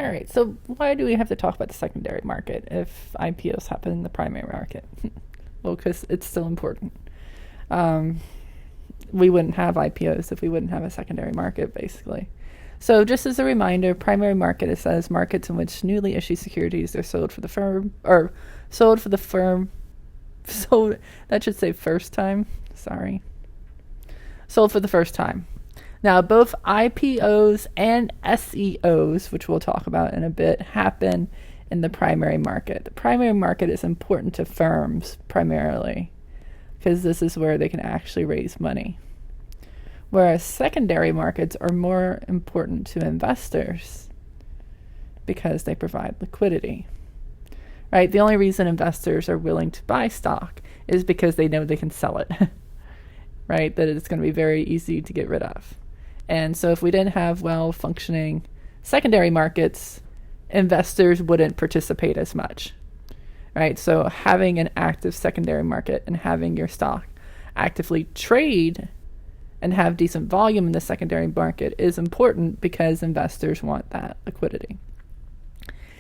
All right, so why do we have to talk about the secondary market if IPOs happen in the primary market? Well, because it's still important. We wouldn't have IPOs if we wouldn't have a secondary market, basically. So just as a reminder, primary market, it says markets in which newly issued securities are sold for the firm, sold, that should say first time, sorry. Sold for the first time. Now, both IPOs and SEOs, which we'll talk about in a bit, happen in the primary market. The primary market is important to firms primarily because this is where they can actually raise money. Whereas secondary markets are more important to investors because they provide liquidity. Right? The only reason investors are willing to buy stock is because they know they can sell it. Right? That it's going to be very easy to get rid of. And so if we didn't have well-functioning secondary markets, investors wouldn't participate as much, right? So having an active secondary market and having your stock actively trade and have decent volume in the secondary market is important because investors want that liquidity.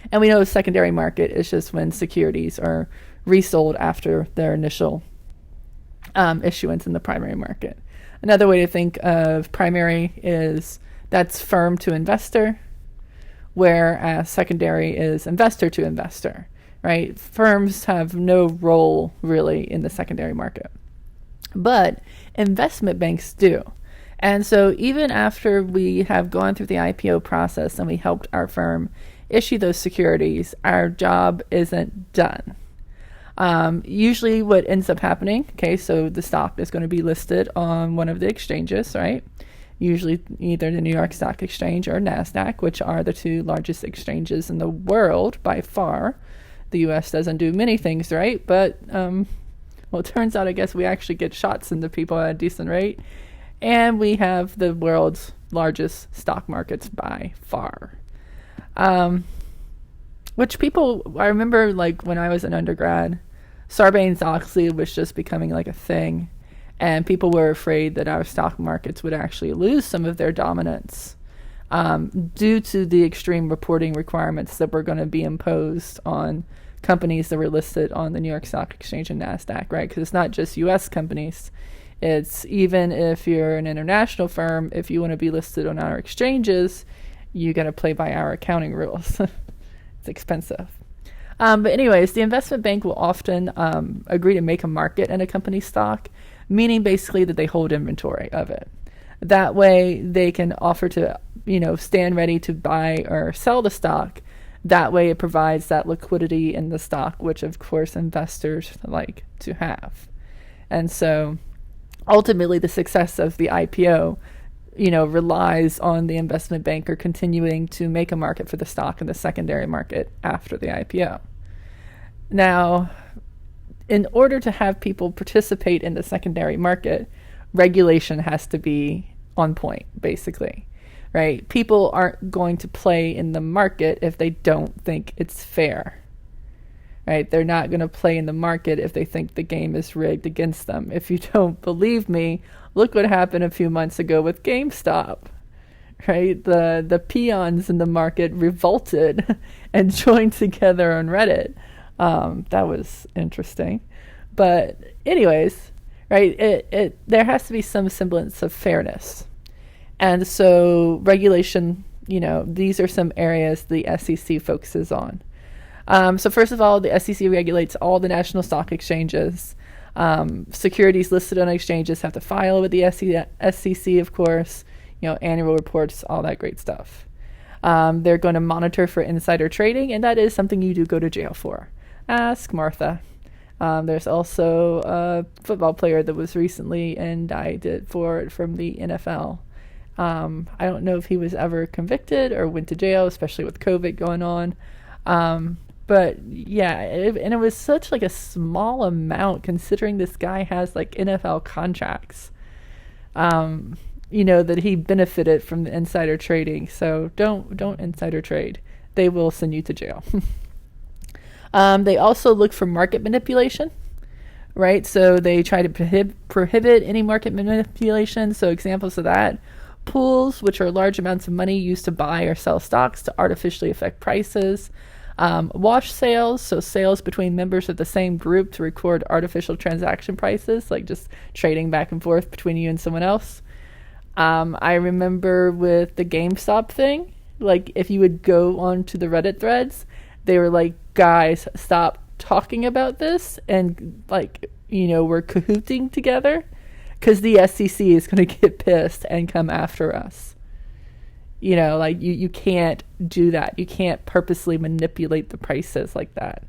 And we know the secondary market is just when securities are resold after their initial issuance in the primary market. Another way to think of primary is that's firm to investor, whereas secondary is investor to investor, right? Firms have no role really in the secondary market, but investment banks do. And so even after we have gone through the IPO process and we helped our firm issue those securities, our job isn't done. Usually what ends up happening, okay, so the stock is going to be listed on one of the exchanges, right? Usually either the New York Stock Exchange or NASDAQ, which are the two largest exchanges in the world by far. The U.S. doesn't do many things right, but, well, it turns out, I guess, we actually get shots into people at a decent rate. And we have the world's largest stock markets by far. Which people, I remember like when I was an undergrad, Sarbanes-Oxley was just becoming like a thing. And people were afraid that our stock markets would actually lose some of their dominance due to the extreme reporting requirements that were going to be imposed on companies that were listed on the New York Stock Exchange and NASDAQ, right? Because it's not just U.S. companies. It's even if you're an international firm, if you want to be listed on our exchanges, you got to play by our accounting rules. It's expensive. But anyways, the investment bank will often agree to make a market in a company's stock, meaning basically that they hold inventory of it. That way they can offer to, stand ready to buy or sell the stock. That way it provides that liquidity in the stock, which of course investors like to have. And so ultimately the success of the IPO relies on the investment banker continuing to make a market for the stock in the secondary market after the IPO. Now, in order to have people participate in the secondary market, regulation has to be on point, basically, right? People aren't going to play in the market if they don't think it's fair, right? They're not going to play in the market if they think the game is rigged against them. If you don't believe me, look what happened a few months ago with GameStop, right? The peons in the market revolted and joined together on Reddit. That was interesting. But anyways, right, there has to be some semblance of fairness. And so regulation, these are some areas the SEC focuses on. So first of all, the SEC regulates all the national stock exchanges. Securities listed on exchanges have to file with the SEC, of course, annual reports, all that great stuff. They're going to monitor for insider trading, and that is something you do go to jail for. Ask Martha. There's also a football player that was recently indicted for it from the NFL. I don't know if he was ever convicted or went to jail, especially with COVID going on. But yeah, and it was such like a small amount considering this guy has like NFL contracts, that he benefited from the insider trading. So don't insider trade. They will send you to jail. They also look for market manipulation, right? So they try to prohibit any market manipulation. So examples of that pools, which are large amounts of money used to buy or sell stocks to artificially affect prices. Wash sales, so sales between members of the same group to record artificial transaction prices, like just trading back and forth between you and someone else. I remember with the GameStop thing, like if you would go onto the Reddit threads, they were like, guys, stop talking about this, and like, we're cahooting together because the SEC is going to get pissed and come after us. Like you can't do that. You can't purposely manipulate the prices like that.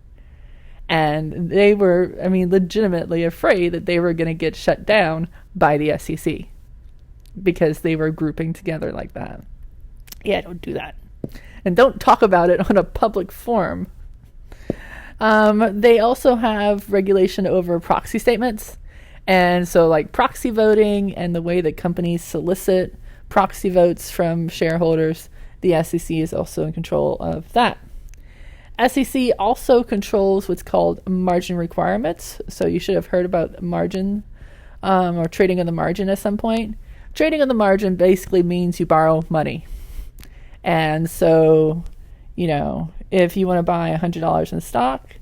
And they were, legitimately afraid that they were going to get shut down by the SEC because they were grouping together like that. Yeah, don't do that. And don't talk about it on a public forum. They also have regulation over proxy statements. And so like proxy voting and the way that companies solicit proxy votes from shareholders, the SEC is also in control of that. SEC also controls what's called margin requirements. So you should have heard about margin or trading on the margin at some point. Trading on the margin basically means you borrow money. And so, if you want to buy $100 in stock,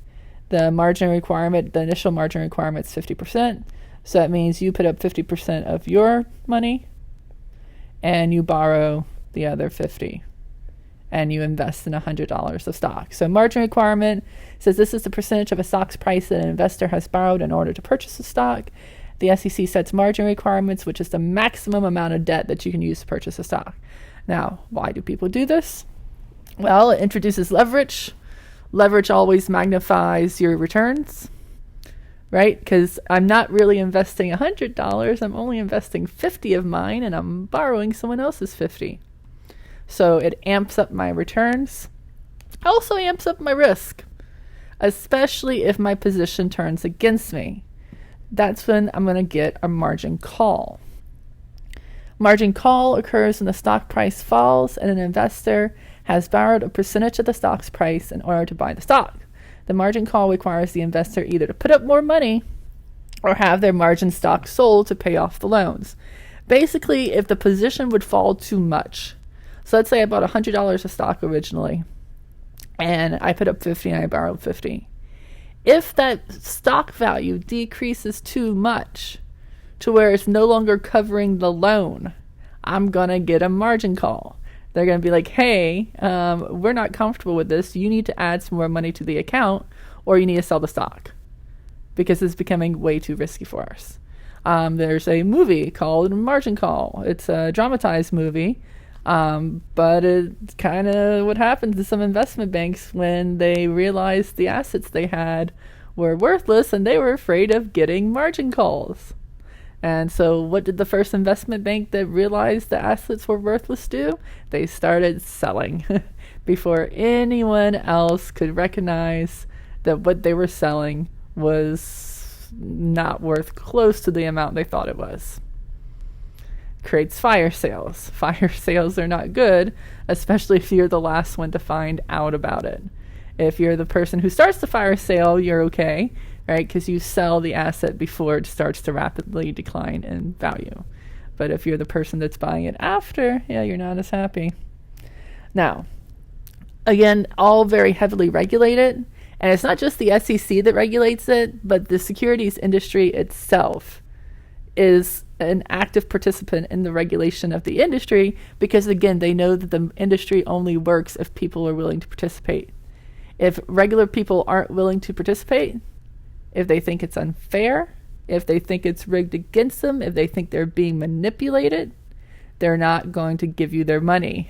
the margin requirement, the initial margin requirement is 50%. So that means you put up 50% of your money and you borrow the other 50 and you invest in $100 of stock. So margin requirement says this is the percentage of a stock's price that an investor has borrowed in order to purchase a stock. The SEC sets margin requirements, which is the maximum amount of debt that you can use to purchase a stock. Now, why do people do this? Well, it introduces leverage. Leverage always magnifies your returns, right? Because I'm not really investing $100. I'm only investing 50 of mine, and I'm borrowing someone else's 50. So it amps up my returns. Also amps up my risk, especially if my position turns against me. That's when I'm going to get a margin call. Margin call occurs when the stock price falls and an investor has borrowed a percentage of the stock's price in order to buy the stock. The margin call requires the investor either to put up more money or have their margin stock sold to pay off the loans. Basically, if the position would fall too much, so let's say I bought $100 of stock originally and I put up 50 and I borrowed 50. If that stock value decreases too much to where it's no longer covering the loan, I'm going to get a margin call. They're going to be like, hey, we're not comfortable with this. You need to add some more money to the account or you need to sell the stock because it's becoming way too risky for us. There's a movie called Margin Call. It's a dramatized movie, but it's kind of what happens to some investment banks when they realized the assets they had were worthless and they were afraid of getting margin calls. And so what did the first investment bank that realized the assets were worthless do? They started selling before anyone else could recognize that what they were selling was not worth close to the amount they thought it was. Creates fire sales. Fire sales are not good, especially if you're the last one to find out about it. If you're the person who starts the fire sale, you're okay, right? Because you sell the asset before it starts to rapidly decline in value. But if you're the person that's buying it after, yeah, you're not as happy. Now, again, all very heavily regulated. And it's not just the SEC that regulates it, but the securities industry itself is an active participant in the regulation of the industry because, again, they know that the industry only works if people are willing to participate. If regular people aren't willing to participate, if they think it's unfair, if they think it's rigged against them, if they think they're being manipulated, they're not going to give you their money.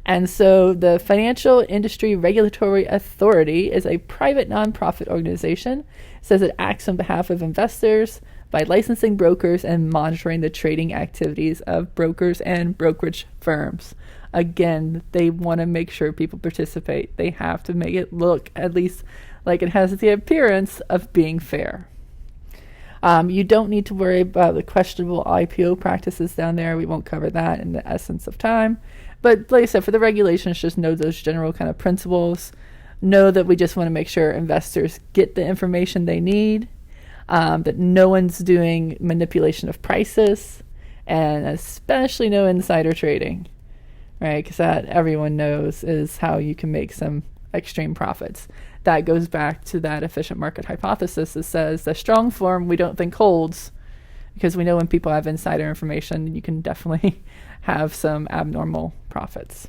And so the Financial Industry Regulatory Authority is a private nonprofit organization. It says it acts on behalf of investors by licensing brokers and monitoring the trading activities of brokers and brokerage firms. Again, they want to make sure people participate. They have to make it look at least like it has the appearance of being fair. You don't need to worry about the questionable IPO practices down there. We won't cover that in the essence of time. But like I said, for the regulations, just know those general kind of principles. Know that we just want to make sure investors get the information they need, that no one's doing manipulation of prices, and especially no insider trading, right? Because that everyone knows is how you can make some extreme profits. That goes back to that efficient market hypothesis that says the strong form we don't think holds, because we know when people have insider information, you can definitely have some abnormal profits.